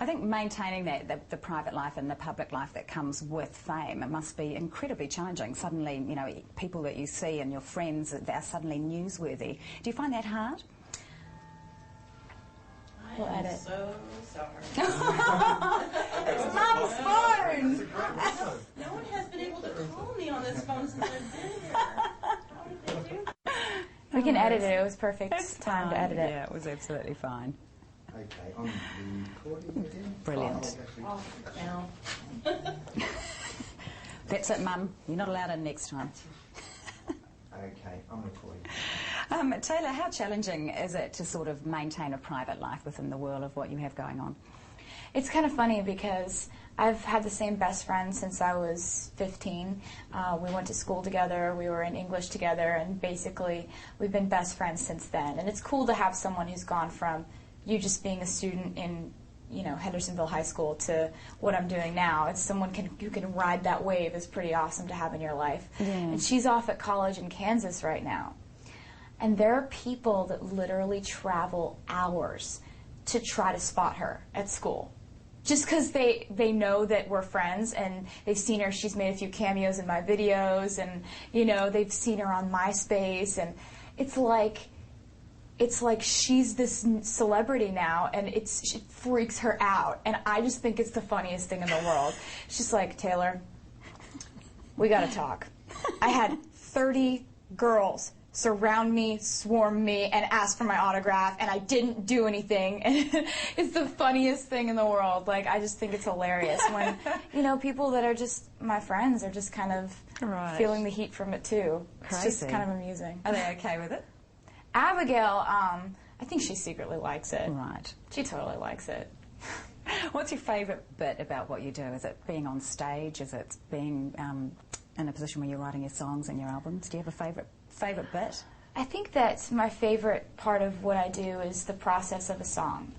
I think maintaining that, the private life and the public life that comes with fame, it must be incredibly challenging. Suddenly, you know, people that you see and your friends, they're suddenly newsworthy. Do you find that hard? We'll edit. So sorry. It's Mum's phone! No one has been able to call me on this phone since I've been here. How did they do that? We can edit it. It was perfect time to edit it. Yeah, it was absolutely fine. Okay, on the recording again. Brilliant. Now. That's it, Mum. You're not allowed in next time. Okay, I'm recording. Taylor, how challenging is it to sort of maintain a private life within the world of what you have going on? It's kind of funny because I've had the same best friend since I was 15. We went to school together, we were in English together, and basically we've been best friends since then. And it's cool to have someone who's gone from you just being a student in, you know, Hendersonville High School to what I'm doing now. It's someone who can ride that wave is pretty awesome to have in your life. Yeah. And she's off at college in Kansas right now. And there are people that literally travel hours to try to spot her at school. Just because they know that we're friends and they've seen her, she's made a few cameos in my videos, and, you know, they've seen her on MySpace, and it's like she's this celebrity now, and it freaks her out. And I just think it's the funniest thing in the world. She's like, Taylor, we got to talk. I had 30 girls surround me, swarm me, and ask for my autograph, and I didn't do anything. And it's the funniest thing in the world. Like, I just think it's hilarious when, you know, people that are just my friends are just kind of feeling the heat from it too. Crazy. It's just kind of amusing. Are they okay with it? Abigail, I think she secretly likes it. Right. She totally likes it. What's your favourite bit about what you do? Is it being on stage? Is it being in a position where you're writing your songs and your albums? Do you have a favourite bit? I think that my favorite part of what I do is the process of a song.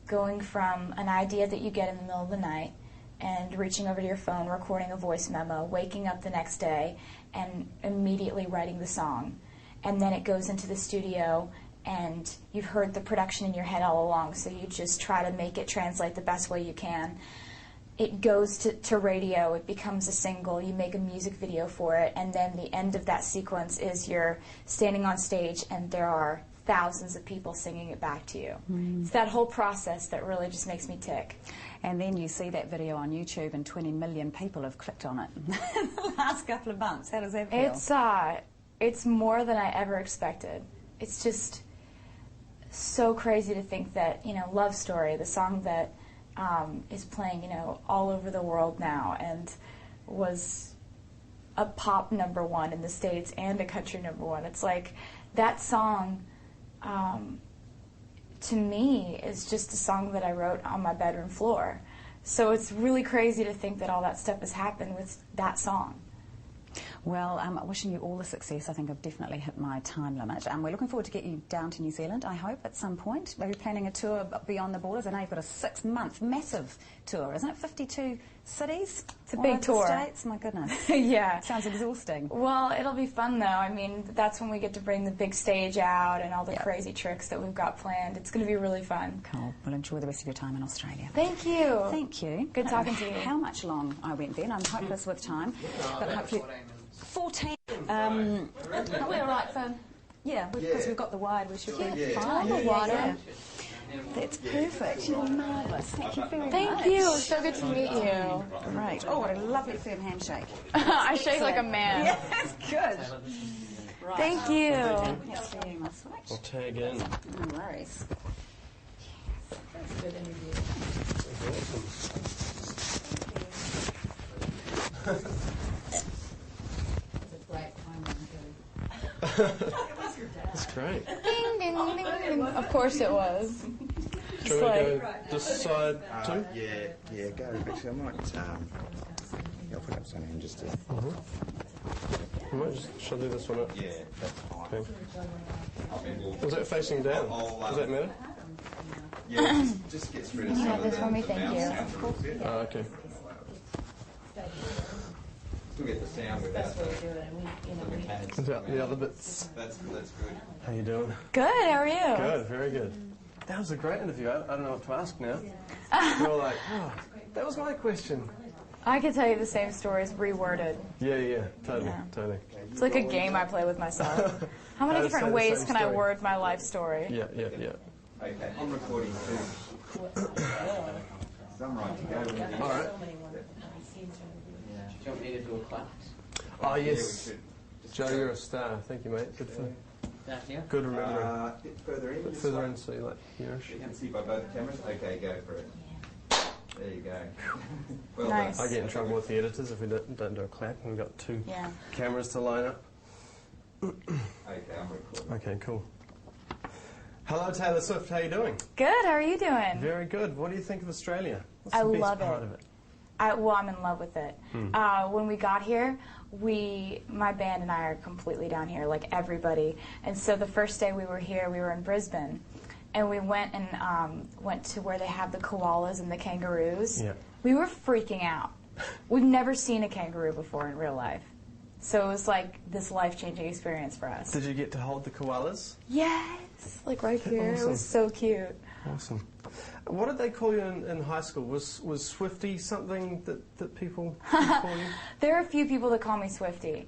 Going from an idea that you get in the middle of the night and reaching over to your phone, recording a voice memo, waking up the next day, and immediately writing the song. And then it goes into the studio, and you've heard the production in your head all along, so you just try to make it translate the best way you can. It goes to radio, it becomes a single, you make a music video for it, and then the end of that sequence is you're standing on stage and there are thousands of people singing it back to you. It's that whole process that really just makes me tick. And then you see that video on YouTube and 20 million people have clicked on it in the last couple of months. How does that feel? It's more than I ever expected. It's just so crazy to think that, you know, Love Story, the song that is playing, you know, all over the world now and was a pop #1 in the States and a country #1. It's like that song, to me, is just a song that I wrote on my bedroom floor. So it's really crazy to think that all that stuff has happened with that song. Well, wishing you all the success. I think I've definitely hit my time limit. We're looking forward to get you down to New Zealand, I hope, at some point. Maybe planning a tour beyond the borders. I know you've got a 6-month massive tour, isn't it? 52 cities? It's a big tour. States? My goodness. Yeah. Sounds exhausting. Well, it'll be fun, though. I mean, that's when we get to bring the big stage out and all the crazy tricks that we've got planned. It's going to be really fun. Cool. Well, enjoy the rest of your time in Australia. Thank you. Thank you. Good talking to you. How much long I went then? I'm hopeless with time. But hopefully 14. Are we all right, Finn? Yeah, because we've got the wide, we should be fine. The water. Yeah. That's perfect. You're marvellous. Thank you very much. Thank you. It was so good to meet you. Great. Oh, what a lovely firm handshake. I shake like a man. Yes, good. Right. Thank you. That's for you, my switch. I'll tag in. No worries. That's a good interview. That's great. Ding, ding, ding, ding. Of course it was. Shall we go this side too? Yeah, go. Actually, I might, I'll put up something just to... Shall I do this one up? Yeah, that's fine. Okay. Is that facing down? Does that matter? Yeah, just gets rid of You some have of this for me, thank you. Oh, okay. Still get the sound with that. Is that the other bits? That's good. How you doing? Good, how are you? Good, very good. That was a great interview. I don't know what to ask now. You're all like, oh, that was my question. I could tell you the same stories reworded. Yeah, totally, Yeah. totally. It's like a game I play with myself. How many How to say different the ways same can I story. word my life story? Yeah. Okay, I'm recording too. So I'm right to go. All right. Do you want me to do a clap? Oh, yes. Joe, you're a star. Thank you, mate. Down here? Good remembering. A bit further in. A bit this further way. in so you like hearish. You can see by both cameras. Okay, go for it. There you go. Well Nice. I get in trouble with the editors if we don't do a clap and we've got two Yeah. cameras to line up. done. Okay, I'm recording. Okay, cool. Hello, Taylor Swift. How you doing? Good, how are you doing? Very good. What do you think of Australia? What's I the best love part it. of it? I'm in love with it. When we got here, my band and I are completely down here, like everybody. And so the first day we were here, we were in Brisbane. And we went to where they have the koalas and the kangaroos. Yeah. We were freaking out. We've never seen a kangaroo before in real life. So it was like this life-changing experience for us. Did you get to hold the koalas? Yes! Like right here. It Awesome. was so cute. Awesome. What did they call you in high school? Was Swifty something that people call you? There are a few people that call me Swifty.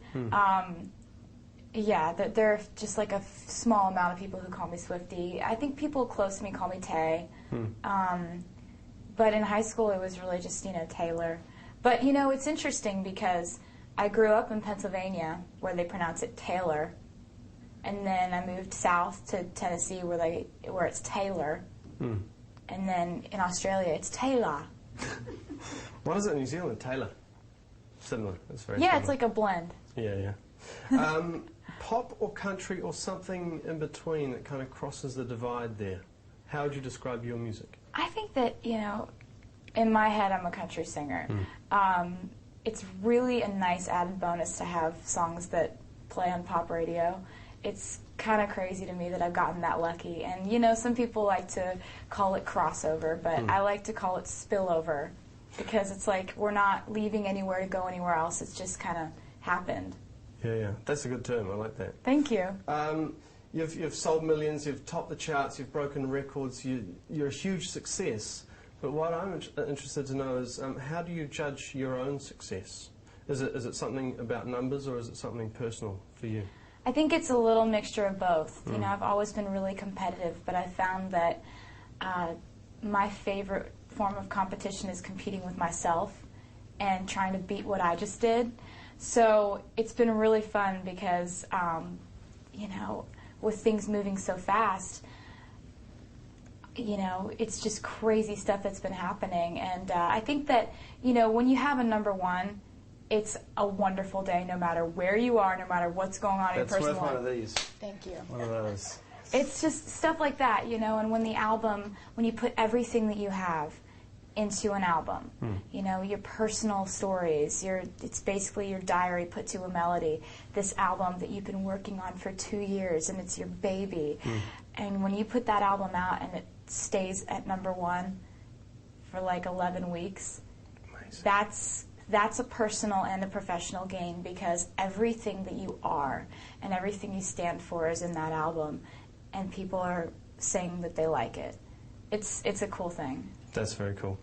Yeah, there are just like a small amount of people who call me Swifty. I think people close to me call me Tay. But in high school, it was really just, Taylor. But, it's interesting because I grew up in Pennsylvania, where they pronounce it Taylor. And then I moved south to Tennessee, where it's Taylor. And then in Australia, it's Taylor. What is it in New Zealand? Taylor. Similar. It's very Yeah, similar. it's like a blend. Yeah. Pop or country or something in between that kind of crosses the divide there. How would you describe your music? I think that, in my head, I'm a country singer. It's really a nice added bonus to have songs that play on pop radio. It's kind of crazy to me that I've gotten that lucky. And, some people like to call it crossover, but I like to call it spillover because it's like we're not leaving anywhere to go anywhere else. It's just kind of happened. Yeah. That's a good term. I like that. Thank you. You've sold millions, you've topped the charts, you've broken records, you're a huge success. But what I'm interested to know is how do you judge your own success? Is it something about numbers or is it something personal for you? I think it's a little mixture of both. I've always been really competitive, but I found that my favorite form of competition is competing with myself and trying to beat what I just did. So it's been really fun because, with things moving so fast, it's just crazy stuff that's been happening. And I think that, when you have a number one, it's a wonderful day no matter where you are, no matter what's going on in your personal life. That's worth one of these. Thank you. One of those. It's just stuff like that, and when you put everything that you have into an album, your personal stories, it's basically your diary put to a melody, this album that you've been working on for 2 years, and it's your baby. And when you put that album out and it stays at number one for like 11 weeks, Amazing. That's a personal and a professional gain because everything that you are and everything you stand for is in that album, and people are saying that they like it. It's a cool thing. That's very cool.